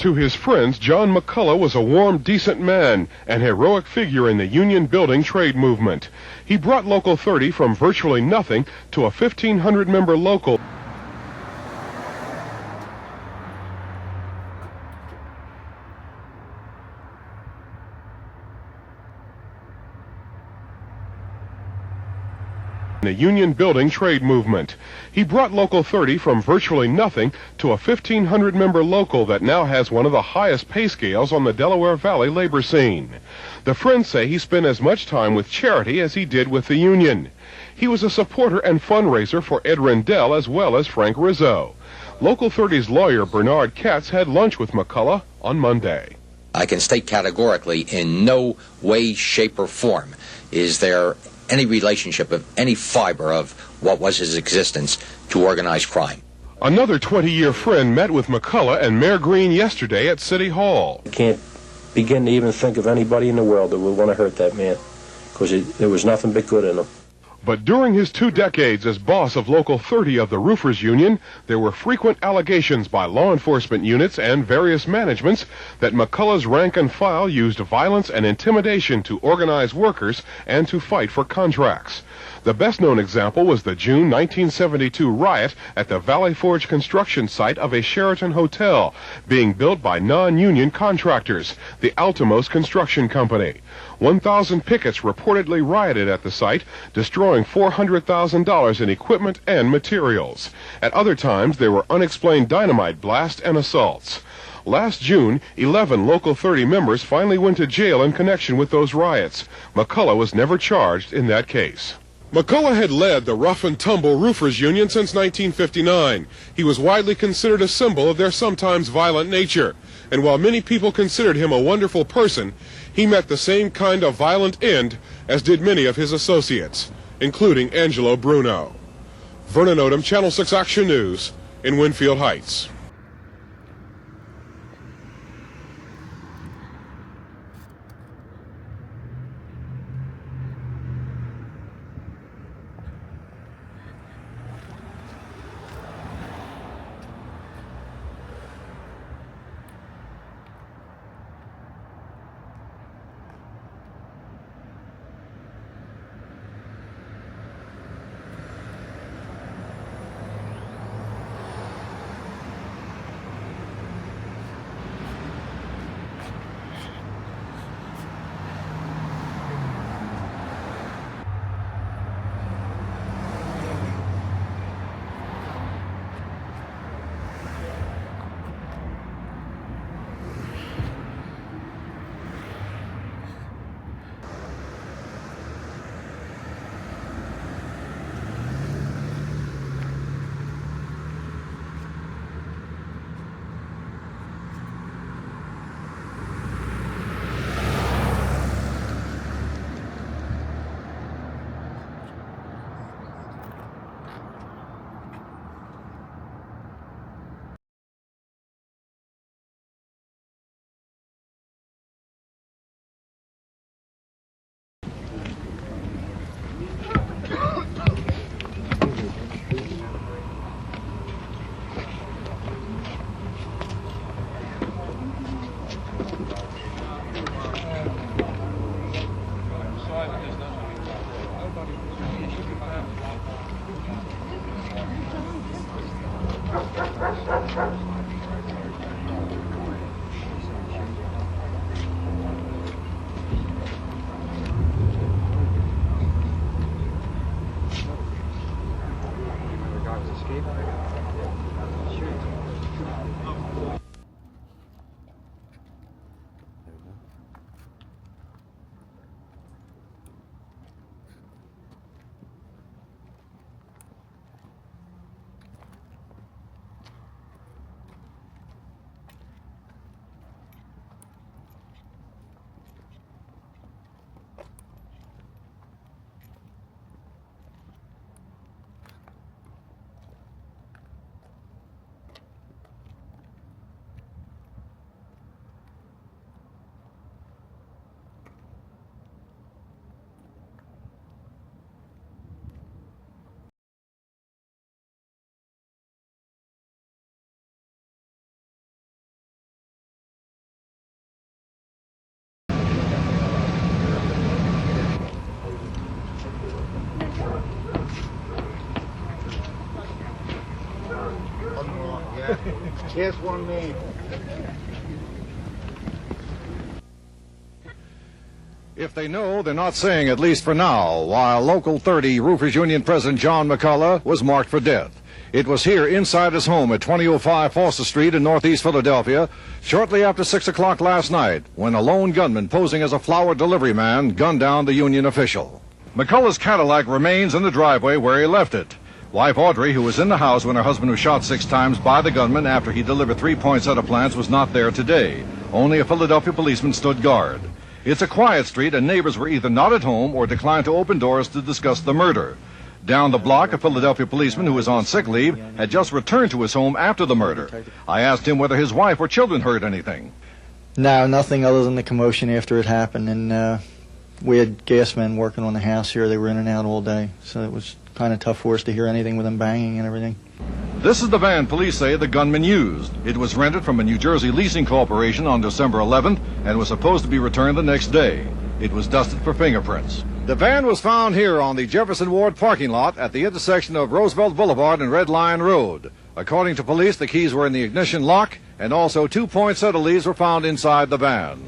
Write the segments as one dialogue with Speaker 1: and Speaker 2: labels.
Speaker 1: To his friends, John McCullough was a warm, decent man, an heroic figure in the union-building trade movement. He brought Local 30 from virtually nothing to a 1,500-member local. The union-building trade movement. He brought Local 30 from virtually nothing to a 1,500-member local that now has one of the highest pay scales on the Delaware Valley labor scene. The friends say he spent as much time with charity as he did with the union. He was a supporter and fundraiser for Ed Rendell as well as Frank Rizzo. Local 30's lawyer Bernard Katz had lunch with McCullough on Monday.
Speaker 2: I can state categorically in no way, shape, or form is there any relationship of any fiber of what was his existence to organized crime.
Speaker 1: Another 20-year friend met with McCullough and Mayor Green yesterday at City Hall.
Speaker 3: I can't begin to even think of anybody in the world that would want to hurt that man, because there was nothing but good in him.
Speaker 1: But during his 2 decades as boss of Local 30 of the Roofers Union, there were frequent allegations by law enforcement units and various managements that McCullough's rank and file used violence and intimidation to organize workers and to fight for contracts. The best-known example was the June 1972 riot at the Valley Forge construction site of a Sheraton hotel being built by non-union contractors, the Altimos Construction Company. 1,000 pickets reportedly rioted at the site, destroying $400,000 in equipment and materials. At other times, there were unexplained dynamite blasts and assaults. Last June, 11 Local 30 members finally went to jail in connection with those riots. McCullough was never charged in that case. McCullough had led the rough-and-tumble Roofers Union since 1959. He was widely considered a symbol of their sometimes violent nature. And while many people considered him a wonderful person, he met the same kind of violent end as did many of his associates, including Angelo Bruno. Vernon Odom, Channel 6 Action News in Winfield Heights.
Speaker 4: Here's one man.
Speaker 5: If they know, they're not saying, at least for now, while Local 30 Roofers Union President John McCullough was marked for death. It was here inside his home at 2005 Foster Street in northeast Philadelphia shortly after 6 o'clock last night when a lone gunman posing as a flower delivery man gunned down the union official. McCullough's Cadillac remains in the driveway where he left it. Wife Audrey, who was in the house when her husband was shot 6 times by the gunman after he delivered 3 poinsettia plants, was not there today. Only a Philadelphia policeman stood guard. It's a quiet street, and neighbors were either not at home or declined to open doors to discuss the murder. Down the block, a Philadelphia policeman who was on sick leave had just returned to his home after the murder. I asked him whether his wife or children heard anything.
Speaker 6: No, nothing other than the commotion after it happened, and we had gas men working on the house here. They were in and out all day, so it was kind of tough for us to hear anything with them banging and everything.
Speaker 5: This is the van police say the gunman used. It was rented from a New Jersey leasing corporation on December 11th and was supposed to be returned the next day. It was dusted for fingerprints. The van was found here on the Jefferson Ward parking lot at the intersection of Roosevelt Boulevard and Red Lion Road. According to police, the keys were in the ignition lock, and also 2 poinsettia leaves were found inside the van.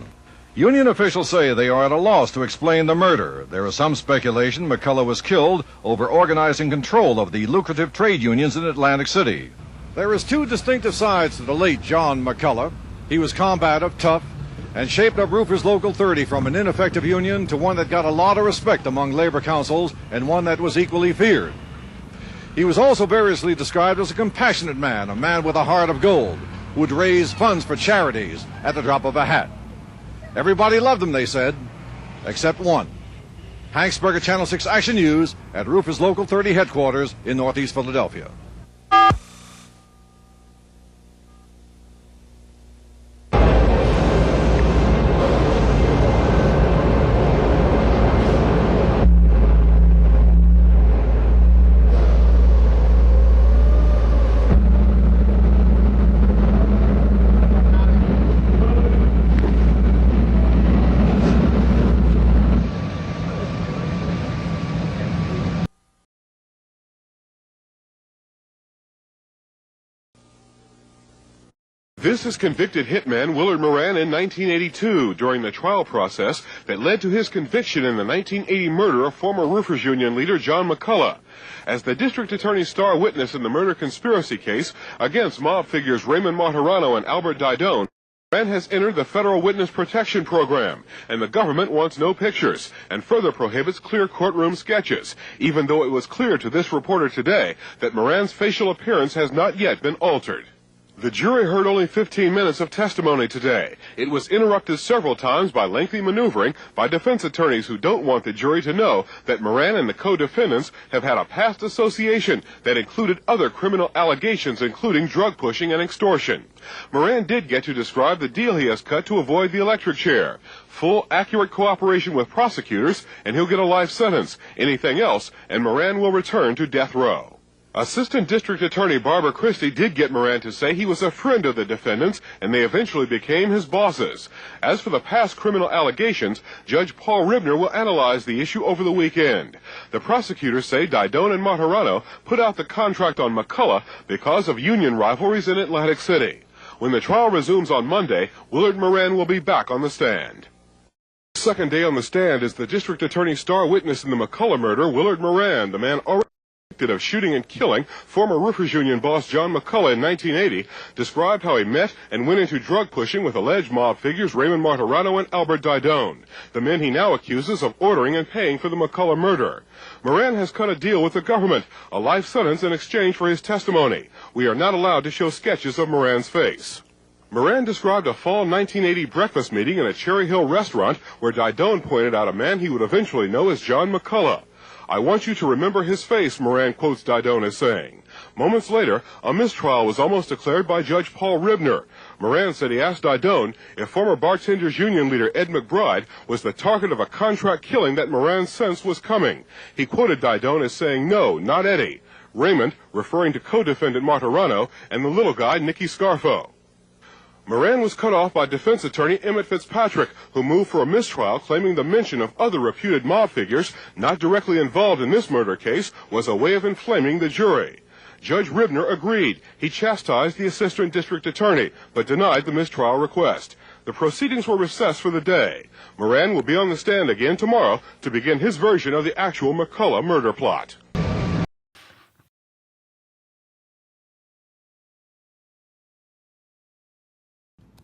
Speaker 5: Union officials say they are at a loss to explain the murder. There is some speculation McCullough was killed over organizing control of the lucrative trade unions in Atlantic City. There is 2 distinctive sides to the late John McCullough. He was combative, tough, and shaped up Roofers Local 30 from an ineffective union to one that got a lot of respect among labor councils and one that was equally feared. He was also variously described as a compassionate man, a man with a heart of gold, who would raise funds for charities at the drop of a hat. Everybody loved him, they said, except one. Hank Sperger, Channel 6 Action News at Roofers Local 30 headquarters in northeast Philadelphia.
Speaker 1: This is convicted hitman Willard Moran in 1982 during the trial process that led to his conviction in the 1980 murder of former Roofers Union leader John McCullough. As the district attorney's star witness in the murder conspiracy case against mob figures Raymond Martorano and Albert Daidone, Moran has entered the federal witness protection program, and the government wants no pictures and further prohibits clear courtroom sketches, even though it was clear to this reporter today that Moran's facial appearance has not yet been altered. The jury heard only 15 minutes of testimony today. It was interrupted several times by lengthy maneuvering by defense attorneys who don't want the jury to know that Moran and the co-defendants have had a past association that included other criminal allegations, including drug pushing and extortion. Moran did get to describe the deal he has cut to avoid the electric chair. Full, accurate cooperation with prosecutors, and he'll get a life sentence. Anything else, and Moran will return to death row. Assistant District Attorney Barbara Christie did get Moran to say he was a friend of the defendants, and they eventually became his bosses. As for the past criminal allegations, Judge Paul Ribner will analyze the issue over the weekend. The prosecutors say Daidone and Martorano put out the contract on McCullough because of union rivalries in Atlantic City. When the trial resumes on Monday, Willard Moran will be back on the stand. Second day on the stand is the District Attorney's star witness in the McCullough murder, Willard Moran, the man already of shooting and killing former Roofers Union boss John McCullough in 1980, described how he met and went into drug pushing with alleged mob figures Raymond Martorano and Albert Daidone, the men he now accuses of ordering and paying for the McCullough murder. Moran has cut a deal with the government, a life sentence in exchange for his testimony. We are not allowed to show sketches of Moran's face. Moran described a fall 1980 breakfast meeting in a Cherry Hill restaurant where Daidone pointed out a man he would eventually know as John McCullough. "I want you to remember his face," Moran quotes Daidone as saying. Moments later, a mistrial was almost declared by Judge Paul Ribner. Moran said he asked Daidone if former Bartenders Union leader Ed McBride was the target of a contract killing that Moran sensed was coming. He quoted Daidone as saying, "No, not Eddie." Raymond, referring to co-defendant Martorano, and the little guy, Nicky Scarfo. Moran was cut off by defense attorney Emmett Fitzpatrick, who moved for a mistrial, claiming the mention of other reputed mob figures not directly involved in this murder case was a way of inflaming the jury. Judge Ribner agreed. He chastised the assistant district attorney, but denied the mistrial request. The proceedings were recessed for the day. Moran will be on the stand again tomorrow to begin his version of the actual McCullough murder plot.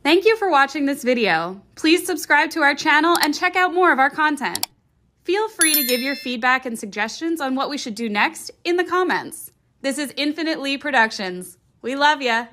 Speaker 4: Thank you for watching this video. Please subscribe to our channel and check out more of our content. Feel free to give your feedback and suggestions on what we should do next in the comments. This is Infinite Lee Productions. We love ya.